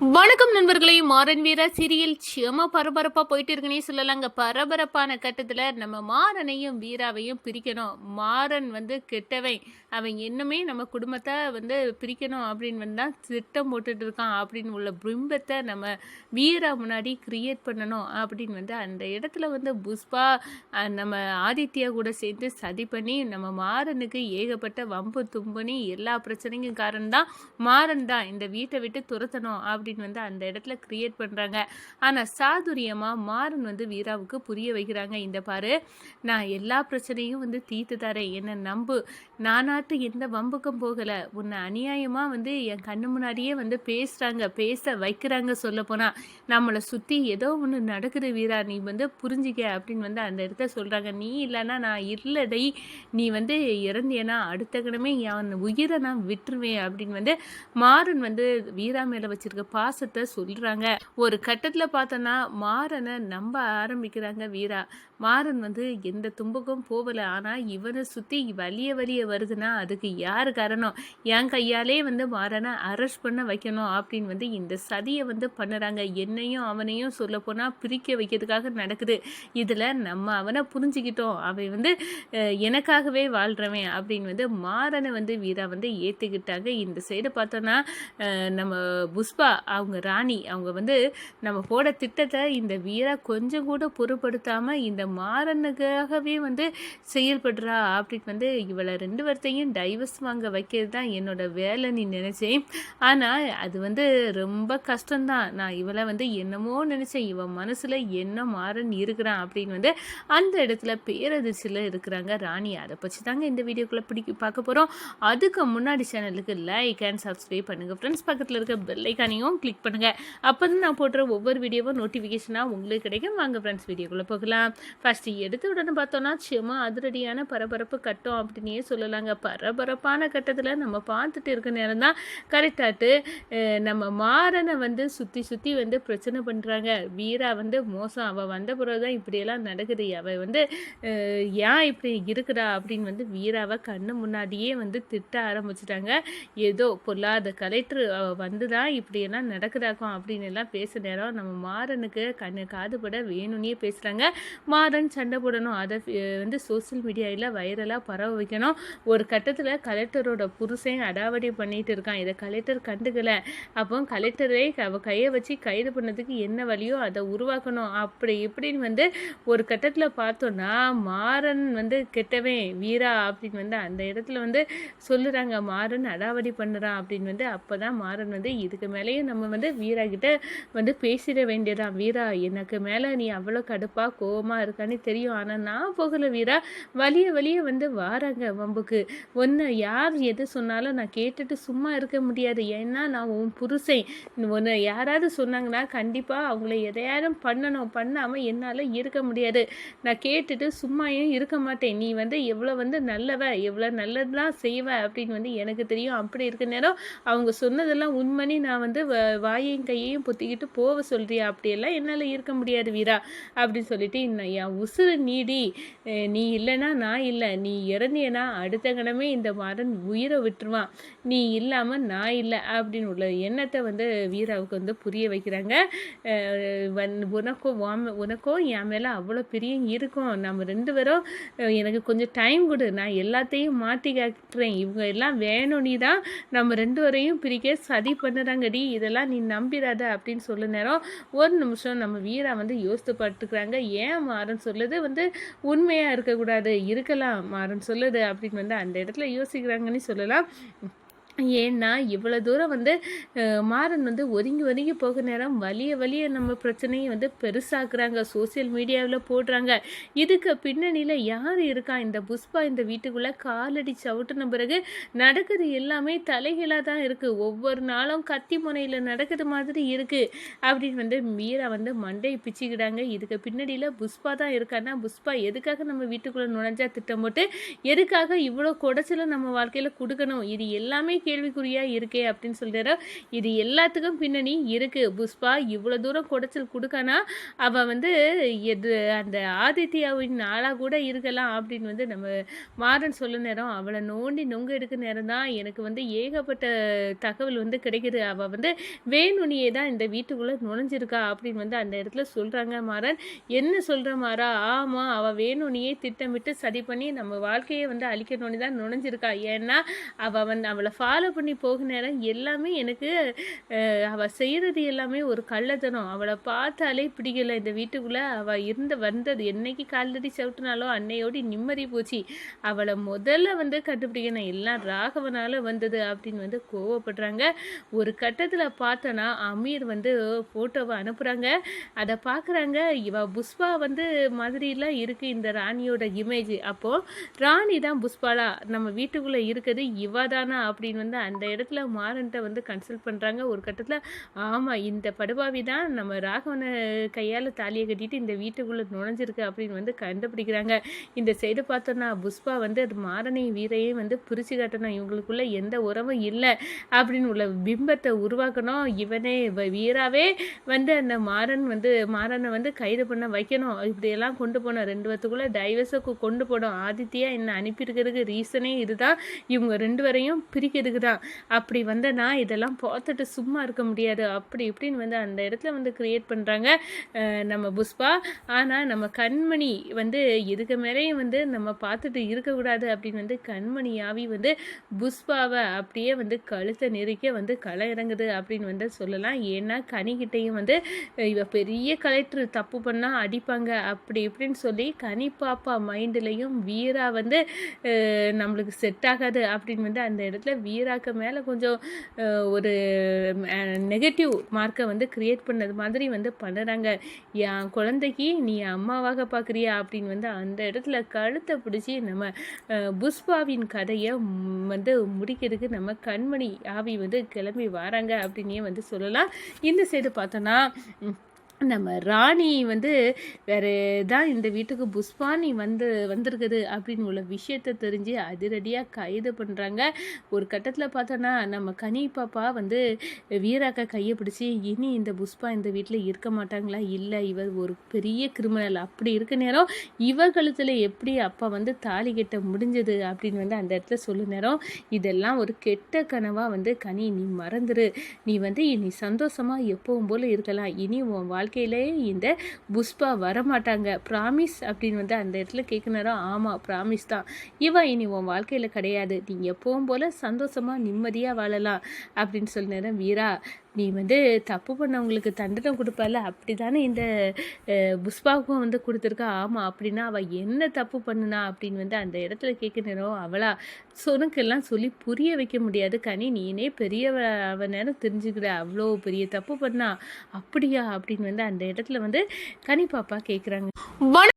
வணக்கம் நண்பர்களே, மாறன் வீரா சீரியல் செம பரபரப்பா போயிட்டு இருக்குன்னே சொல்லலாங்க. பரபரப்பான கட்டத்துல நம்ம மாறனையும் வீராவையும் பிரிக்கணும். மாறன் கெட்டவன், அவன் இன்னுமே நம்ம குடும்பத்தை பிரிக்கணும் அப்படின்னு தான் திட்டம் போட்டுட்டு இருக்கான் அப்படின்னு உள்ள பிம்பத்தை நம்ம வீரா முன்னாடி கிரியேட் பண்ணணும் அப்படின்னு அந்த இடத்துல புஷ்பா நம்ம ஆதித்யா கூட சேர்ந்து சதி பண்ணி நம்ம மாறனுக்கு ஏகப்பட்ட வம்பு தும்புனி எல்லா பிரச்சனைக்கும் காரணம் தான் மாறன் தான். இந்த வீட்டை விட்டு துரத்தணும் அப்படின்னு அந்த இடத்துல கிரியேட் பண்றாங்க. ஆனா சாதுரியமா மாறன் வீராவுக்கு புரிய வைக்கிறாங்க. இந்த பாரு, நான் எல்லா பிரச்சனையும் தீர்த்து தரேன், என்ன நம்பு, நானாட்டு எந்த வம்புக்கும் போகல, உன்னை அநியாயமா என் கண்ணு முன்னாடியே பேசுறாங்க, பேச வைக்கிறாங்க. சொல்ல போனா நம்மளை சுத்தி ஏதோ ஒன்று நடக்குது வீரா, நீ புரிஞ்சிக்க அப்படின்னு அந்த இடத்த சொல்றாங்க. நீ இல்லைன்னா நான் இல்லடை, நீ இறந்தியனா அடுத்த கணமே என் உயிரை நான் விட்டுருவேன் அப்படின்னு மாறன் வீரா மேல வச்சிருக்க பாசத்தை சொல்றாங்க. ஒரு கட்டத்துல பார்த்தோன்னா மாறனை நம்ப ஆரம்பிக்கிறாங்க வீரா. மாறன் எந்த துன்பக்கும் போகல, ஆனா இவனை சுத்தி வலிய வருதுன்னா அதுக்கு யாரு காரணம்? என் கையாலே மாறனை அரெஸ்ட் பண்ண வைக்கணும் அப்படின்னு இந்த சதியை பண்ணுறாங்க. என்னையும் அவனையும் சொல்ல போனா பிரிக்க வைக்கிறதுக்காக நடக்குது. இதுல நம்ம அவனை புரிஞ்சுக்கிட்டோம், அவன் எனக்காகவே வாழ்றவன் அப்படின்னு மாறனை வீரா ஏத்துக்கிட்டாங்க. இந்த சைடு பார்த்தோன்னா நம்ம புஷ்பா அவங்க ராணி அவங்க நம்ம போட திட்டத்தை இந்த வீரா கொஞ்சம் கூட பொருட்படுத்தாம இந்த மாறனுக்காகவே செயல்படுறா அப்படின்னு இவளை 2 பேர்த்தையும் டைவர்ஸ் வாங்க வைக்கிறது தான் என்னோட வேலைன்னு நினைச்சேன். ஆனா அது ரொம்ப கஷ்டம்தான். நான் இவளை என்னமோ நினைச்சேன், இவன் மனசுல என்ன மாறன் இருக்கிறான் அப்படின்னு அந்த இடத்துல பேரதிர்ச்சியில் இருக்கிறாங்க ராணி. அதை பற்றி தாங்க இந்த வீடியோக்குள்ள பார்க்க போறோம். அதுக்கு முன்னாடி சேனலுக்கு லைக் அண்ட் சப்ஸ்கிரைப் பண்ணுங்க ஃப்ரெண்ட்ஸ். பக்கத்தில் இருக்க பெல் ஐக்கானையும் கிளிக் பண்ணுங்க. அப்போ தான் நான் போடுற ஒவ்வொரு வீடியோவும் நோட்டிஃபிகேஷனாக உங்களுக்கு கிடைக்கும். வாங்க ஃப்ரெண்ட்ஸ் வீடியோக்குள்ளே போகலாம். ஃபஸ்ட்டு எடுத்து உடனே பார்த்தோன்னா சும்மா அதிரடியான பரபரப்பு கட்டம் அப்படின்னே சொல்லலாங்க. பரபரப்பான கட்டத்தில் நம்ம பார்த்துட்டு இருக்க நேரம் தான் கரெக்டாட்டு நம்ம மாறனை சுற்றி பிரச்சனை பண்ணுறாங்க. வீரா மோசம், அவள் வந்த பிறகு தான் இப்படியெல்லாம் நடக்குது, அவள் ஏன் இப்படி இருக்கிறா அப்படின்னு வீராவை கண்ணு முன்னாடியே திட்ட ஆரம்பிச்சிட்டாங்க. ஏதோ பொல்லாத கலெக்டர் தான் இப்படியெல்லாம் நடக்குதாக்கும் அப்படின்னு எல்லாம் பேச நேரம் நம்ம மாறனுக்கு காதுபட வேணும்னே பேசுகிறாங்க. மாறன் சண்டை போடணும், அதை சோசியல் மீடியாவில் வைரலாக பரவ வைக்கணும். ஒரு கட்டத்தில் கலெக்டரோட புருஷன் அடாவடி பண்ணிட்டு இருக்கான், இதை கலெக்டர் கண்டுக்கல. அப்போ கலெக்டரை அவள் கையை வச்சு கைது பண்ணதுக்கு என்ன வழியோ அதை உருவாக்கணும் அப்படி இப்படின்னு ஒரு கட்டத்தில் பார்த்தோன்னா மாறன் கெட்டவன் வீரா அப்படின்னு அந்த இடத்துல சொல்லுறாங்க. மாறன் அடாவடி பண்ணுறான் அப்படின்னு அப்போ தான் மாறன் இதுக்கு மேலேயும் நம்ம வீரா கிட்ட பேசிட வேண்டியதான். வீரா, எனக்கு மேலே நீ அவ்வளோ கடுப்பாக கோவமாக இருக்கான்னு தெரியும், ஆனால் நான் போகல வீரா, வலிய வாராங்க வம்புக்கு. ஒன்று யார் எது சொன்னாலும் நான் கேட்டுட்டு சும்மா இருக்க முடியாது, ஏன்னா நான் உன் புருஷன். ஒன்று யாராவது சொன்னாங்கன்னா கண்டிப்பாக அவங்கள எதையாரும் பண்ணணும், பண்ணாமல் என்னால் இருக்க முடியாது. நான் கேட்டுட்டு சும்மாயும் இருக்க மாட்டேன். நீ எவ்வளோ நல்லவ, எவ்வளோ நல்லதுலாம் செய்வ அப்படின்னு எனக்கு தெரியும். அப்படி இருக்க நேரம் அவங்க சொன்னதெல்லாம் உண்மணி நான் வாயையும் கையையும் பொத்திக்கிட்டு போக சொல்றியா? அப்படியெல்லாம் என்னால் இருக்க முடியாது வீரா அப்படின்னு சொல்லிட்டு என் உசுறு நீடி, நீ இல்லைன்னா நான் இல்லை, நீ இறந்தியனா அடுத்த கணமே இந்த மாறன் உயிரை விட்டுருவான், நீ இல்லாமல் நான் இல்லை அப்படின்னு உள்ள எண்ணத்தை வீராவுக்கு புரிய வைக்கிறாங்க. உனக்கோ என் மேலே அவ்வளோ பிரியம் இருக்கும், நம்ம 2 பேரும் எனக்கு கொஞ்சம் டைம் கொடு, நான் எல்லாத்தையும் மாற்றி காட்டுறேன், இவங்க எல்லாம் வேணும், நீ தான் நம்ம 2 பேரையும் பிரிக்க சதி பண்ணுறாங்கடி, இதெல்லாம் நீ நம்பிடாத அப்படின்னு சொல்ல நேரம் ஒரு நிமிஷம் நம்ம வீரா யோசித்து பட்டுக்கிறாங்க. ஏன் மாறன் சொல்லுது உண்மையாக இருக்கக்கூடாது, இருக்கலாம் மாறன் சொல்லுது அப்படின்னு அந்த இடத்துல யோசிக்கிறாங்கன்னு சொல்லலாம். ஏன்னா இவ்வளோ தூரம் மாறன் ஒதுங்கி போக நேரம் வலிய நம்ம பிரச்சனையை பெருசாக்குறாங்க, சோசியல் மீடியாவில் போடுறாங்க. இதுக்கு பின்னணியில் யார் இருக்கா? இந்த புஷ்பா இந்த வீட்டுக்குள்ளே காலடி சவுட்டுன பிறகு நடக்குது எல்லாமே தலைகளாக தான் இருக்குது. ஒவ்வொரு நாளும் கத்தி முனையில் நடக்குது மாதிரி இருக்குது அப்படின்னு மீரா மண்டை பிச்சுக்கிட்டாங்க. இதுக்கு பின்னணியில் புஷ்பா தான் இருக்கான்னா புஷ்பா எதுக்காக நம்ம வீட்டுக்குள்ளே நுழைஞ்சா திட்டம் போட்டு எதுக்காக இவ்வளோ குடைச்சல நம்ம வாழ்க்கையில் கொடுக்கணும்? இது எல்லாமே கேள்விக்குறியாக இருக்கே அப்படின்னு சொல்கிறாரு. இது எல்லாத்துக்கும் பின்னணி இருக்குது. புஷ்பா இவ்வளோ தூரம் குடைச்சல் கொடுக்கானா அவள் வந்து எது அந்த ஆதித்யாவின் ஆளாக கூட இருக்கலாம் அப்படின்னு வந்து நம்ம மாறன் சொல்ல நேரம் அவளை நோண்டி நொங்க எடுக்க நேரம் தான் எனக்கு வந்து ஏகப்பட்ட தகவல் வந்து கிடைக்குது. அவள் வந்து வேணுனியே தான் இந்த வீட்டுக்குள்ளே நுழைஞ்சிருக்கா அப்படின்னு வந்து அந்த இடத்துல சொல்கிறாங்க. மாறன் என்ன சொல்கிற மாறா? ஆமாம், அவள் வேணுனியே திட்டமிட்டு சதி பண்ணி நம்ம வாழ்க்கையை வந்து அழிக்கணும்னு தான் நுழைஞ்சிருக்கா. ஏன்னா அவளை ஃபாலோ பண்ணி போக நேரம் எல்லாமே எனக்கு அவள் செய்கிறது எல்லாமே ஒரு கள்ளத்தனம். அவளை பார்த்தாலே பிடிக்கல. இந்த வீட்டுக்குள்ளே அவள் வந்தது என்னைக்கு கால்தடி சவுட்டுனாலோ அன்னையோடி நிம்மதி போச்சு. அவளை முதல்ல வந்து கண்டுபிடிக்கணும். எல்லாம் ராகவனால் வந்தது அப்படின்னு வந்து கோவப்படுறாங்க. ஒரு கட்டத்தில் பார்த்தோன்னா அமீர் வந்து ஃபோட்டோவை அனுப்புகிறாங்க. அதை பார்க்குறாங்க. இவ புஷ்பா வந்து மாதிரிலாம் இருக்குது இந்த ராணியோட இமேஜ். அப்போது ராணி தான் புஷ்பாலா நம்ம வீட்டுக்குள்ளே இருக்குது இவ தானா அப்படின்னு வந்து அந்த இடத்துல மாறன்ட்ட வந்து கன்சல்ட் பண்ணுறாங்க. ஒரு கட்டத்தில் ஆமாம், இந்த படுபாவி தான் நம்ம ராகவனை கையால் தாலியை கட்டிட்டு இந்த வீட்டுக்குள்ளே நுழைஞ்சிருக்கு அப்படின்னு வந்து கண்டுபிடிக்கிறாங்க. இந்த சைடு பார்த்தோன்னா புஷ்பா வந்து மாறனையும் வீரையும் வந்து பிரித்து காட்டணும். இவங்களுக்குள்ள எந்த உறவும் இல்லை அப்படின்னு உள்ள பிம்பத்தை உருவாக்கணும். இவனே வீராவே வந்து அந்த மாறனை வந்து கைது பண்ண வைக்கணும். இப்படியெல்லாம் கொண்டு போனோம். 2 பேத்துக்குள்ளே டைவர்ஸை கொண்டு போனோம். ஆதித்யா என்ன அனுப்பியிருக்கிறதுக்கு ரீசனே இதுதான். இவங்க 2 பேரையும் பிரிக்கிறதுக்கு தான். அப்படி வந்தனா இதெல்லாம் பார்த்துட்டு சும்மா இருக்க முடியாது அப்படி இப்படின்னு வந்து அந்த இடத்துல வந்து கிரியேட் பண்ணுறாங்க நம்ம புஷ்பா. ஆனால் நம்ம கண்மணி வந்து இதுக்கு மேலேயும் வந்து நம்ம பார்த்துட்டு இருக்கக்கூடாது அப்படின்னு வந்து கண்மணி ஆவி வந்து புஷ்பாவை அப்படியே வந்து கழுத்தை நெருக்க வந்து களை இறங்குது அப்படின்னு வந்து சொல்லலாம். ஏன்னா கனிக்கிட்டையும் வந்து இவ பெரிய கலெக்டர் தப்பு பண்ணால் அடிப்பாங்க அப்படி இப்படின்னு சொல்லி கனி பாப்பா மைண்ட்லேயும் வீரா வந்து நம்மளுக்கு செட் ஆகாது அப்படின்னு வந்து அந்த இடத்துல வீராக்கு மேலே கொஞ்சம் ஒரு நெகட்டிவ் மார்க்கை வந்து கிரியேட் பண்ணது மாதிரி வந்து பண்ணுறாங்க. என் குழந்தைக்கு நீ அம்மாவாக பார்க்குறியா அப்படின்னு வந்து அந்த இடத்துல கழுத்தை பிடிச்சி நம்ம புஷ்பாவின் கதையை வந்து முடிக்கிறதுக்கு நம்ம கண்மணி ஆவி வந்து கிளம்பி வராங்க அப்படின்னே வந்து சொல்லலாம். இந்த சைடு பார்த்தோன்னா நம்ம ராணி வந்து வேறு தான் இந்த வீட்டுக்கு புஷ்பானி வந்திருக்குது அப்படின்னு உள்ள விஷயத்தை தெரிஞ்சு அதிரடியாக கைது பண்ணுறாங்க. ஒரு கட்டத்தில் பார்த்தோன்னா நம்ம கனி பாப்பா வந்து வீராக்கா கையை பிடிச்சி இனி இந்த புஷ்பா இந்த வீட்டில் இருக்க மாட்டாங்களா? இல்லை, இவர் ஒரு பெரிய கிரிமினல். அப்படி இருக்க நேரம் இவ கழுத்தில் எப்படி அப்பா வந்து தாலி கட்ட முடிஞ்சது அப்படின்னு வந்து அந்த இடத்துல சொல்ல நேரம் இதெல்லாம் ஒரு கெட்ட கனவாக வந்து கனி நீ மறந்துரு. நீ வந்து இனி சந்தோஷமாக எப்பவும் போல் இருக்கலாம். இனி உன் வாழ்க்கையிலே இந்த புஷ்பா வரமாட்டாங்க. ப்ராமிஸ் அப்படின்னு வந்து அந்த இடத்துல கேட்குனாரோ ஆமாம் ப்ராமிஸ் தான். இவன் இனி உன் வாழ்க்கையில் கிடையாது. நீ எப்பவும் போல் சந்தோஷமாக நிம்மதியாக வாழலாம் அப்படின்னு சொன்ன வீரா நீ வந்து தப்பு பண்ணவங்களுக்கு தண்டனை கொடுப்பல அப்படி தானே இந்த புஷ்பாவுக்கும் வந்து கொடுத்துருக்கா. ஆமாம், அப்படின்னா அவள் என்ன தப்பு பண்ணுனா அப்படின்னு வந்து அந்த இடத்துல கேட்கணும். அவளா சொனுக்கெல்லாம் சொல்லி புரிய வைக்க முடியாது. கனி நீனே பெரியவ நேரம் தெரிஞ்சுக்கிற அவ்வளோ பெரிய தப்பு பண்ணா அப்படியா அப்படின்னு வந்து அந்த இடத்துல வந்து கனி பாப்பா கேட்குறாங்க.